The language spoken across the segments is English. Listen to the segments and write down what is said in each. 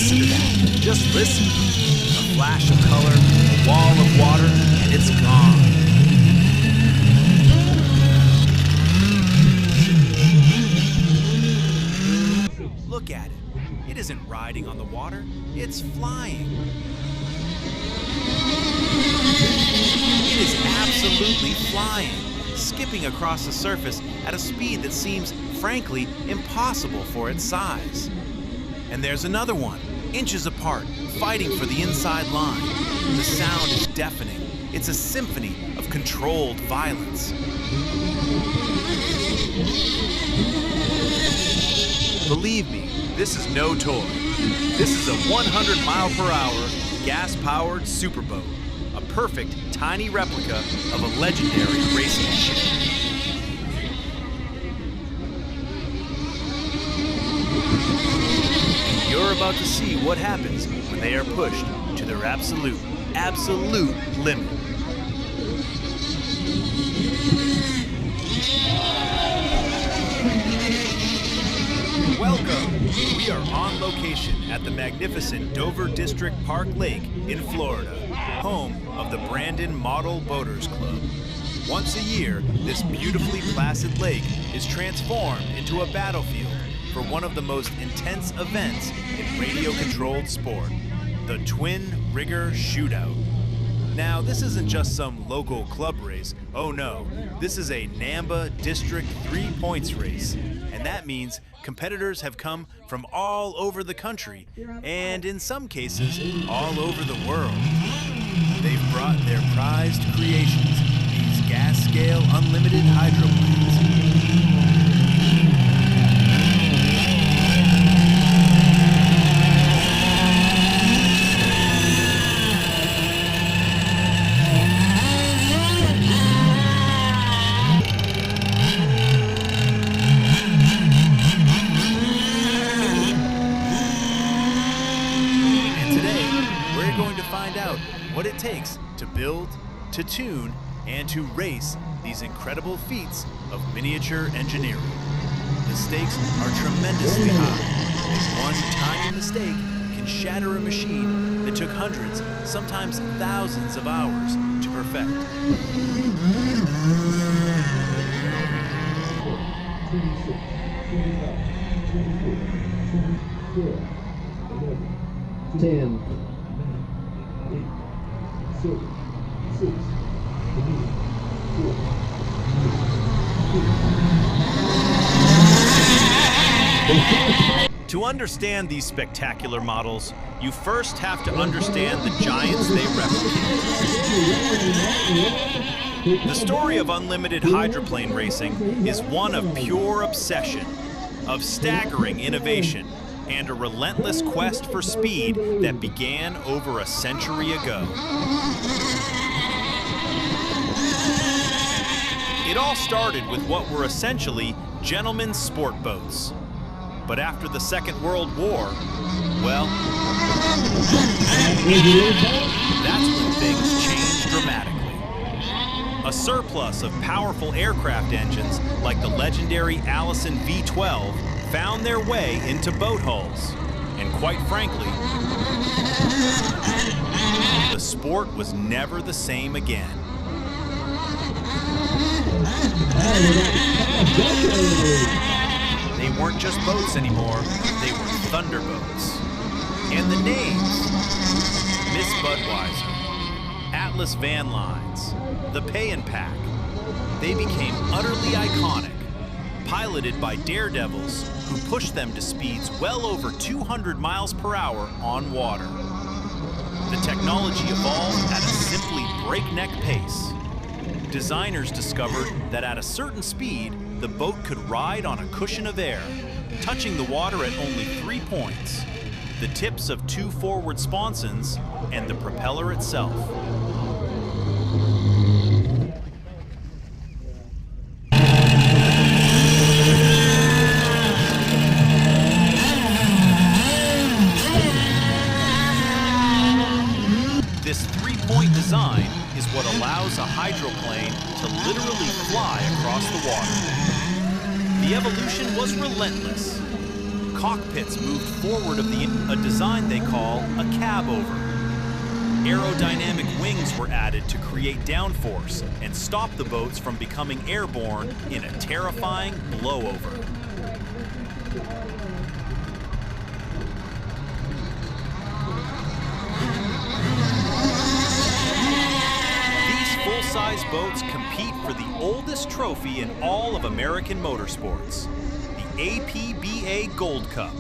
Listen to that. Just listen. A flash of color, a wall of water, and it's gone. Look at it. It isn't riding on the water, it's flying. It is absolutely flying, skipping across the surface at a speed that seems, frankly, impossible for its size. And there's another one, inches apart, fighting for the inside line. The sound is deafening. It's a symphony of controlled violence. Believe me, this is no toy. This is a 100-mile-per-hour, gas-powered superboat. A perfect, tiny replica of a legendary racing machine. You're about to see what happens when they are pushed to their absolute limit. Welcome! We are on location at the magnificent Dover District Park Lake in Florida, home of the Brandon Model Boaters Club. Once a year, this beautifully placid lake is transformed into a battlefield for one of the most intense events in radio-controlled sport, the Twin Rigger Shootout. Now, this isn't just some local club race. Oh no, this is a NAMBA District 3 points race. And that means competitors have come from all over the country, and in some cases, all over the world. They've brought their prized creations, these gas-scale unlimited hydroplanes. What it takes to build, to tune, and to race these incredible feats of miniature engineering. The stakes are tremendously high, as one tiny mistake can shatter a machine that took hundreds, sometimes thousands of hours to perfect. 10. 6, 5, 4. To understand these spectacular models, you first have to understand the giants they replicate. The story of unlimited hydroplane racing is one of pure obsession, of staggering innovation, and a relentless quest for speed that began over a century ago. It all started with what were essentially gentlemen's sport boats. But after the Second World War, well, that's when things changed dramatically. A surplus of powerful aircraft engines like the legendary Allison V-12 found their way into boat hulls. And quite frankly, the sport was never the same again. They weren't just boats anymore, they were thunderboats. And the names: Miss Budweiser, Atlas Van Lines, the Pay and Pack. They became utterly iconic, piloted by daredevils who pushed them to speeds well over 200 miles per hour on water. The technology evolved at a simply breakneck pace. Designers discovered that at a certain speed, the boat could ride on a cushion of air, touching the water at only 3 points: the tips of 2 forward sponsons and the propeller itself. This 3-point design is what allows a hydroplane to literally fly across the water. The evolution was relentless. cockpits moved forward of a design they call a cab-over. Aerodynamic wings were added to create downforce and stop the boats from becoming airborne in a terrifying blowover. These full-size boats compete for the oldest trophy in all of American motorsports, the APBA Gold Cup,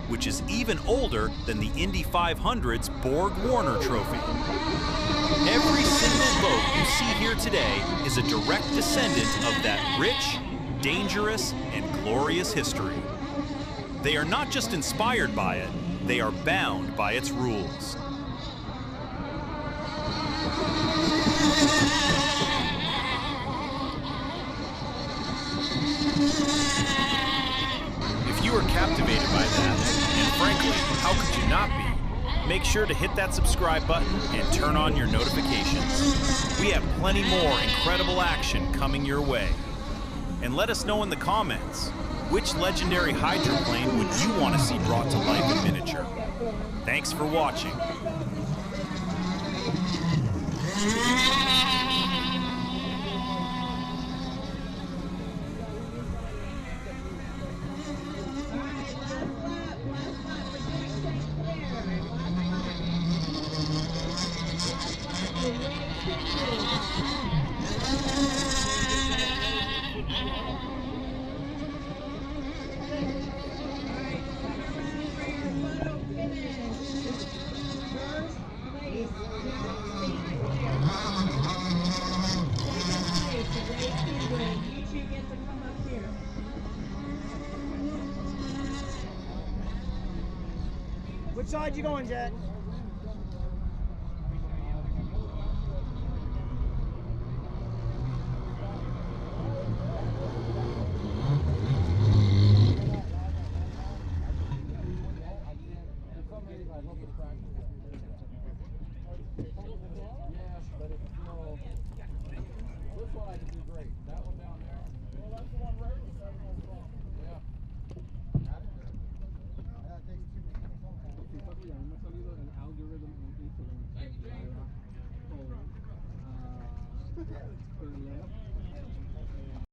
which is even older than the Indy 500's Borg-Warner Trophy. Every single boat you see here today is a direct descendant of that rich, dangerous, and glorious history. They are not just inspired by it, they are bound by its rules. If you were captivated by that, and frankly, how could you not be? Make sure to hit that subscribe button and turn on your notifications. We have plenty more incredible action coming your way. And let us know in the comments, which legendary hydroplane would you want to see brought to life in miniature? Thanks for watching. Which side you going, Jet? Yes, but it's, this one I can do great.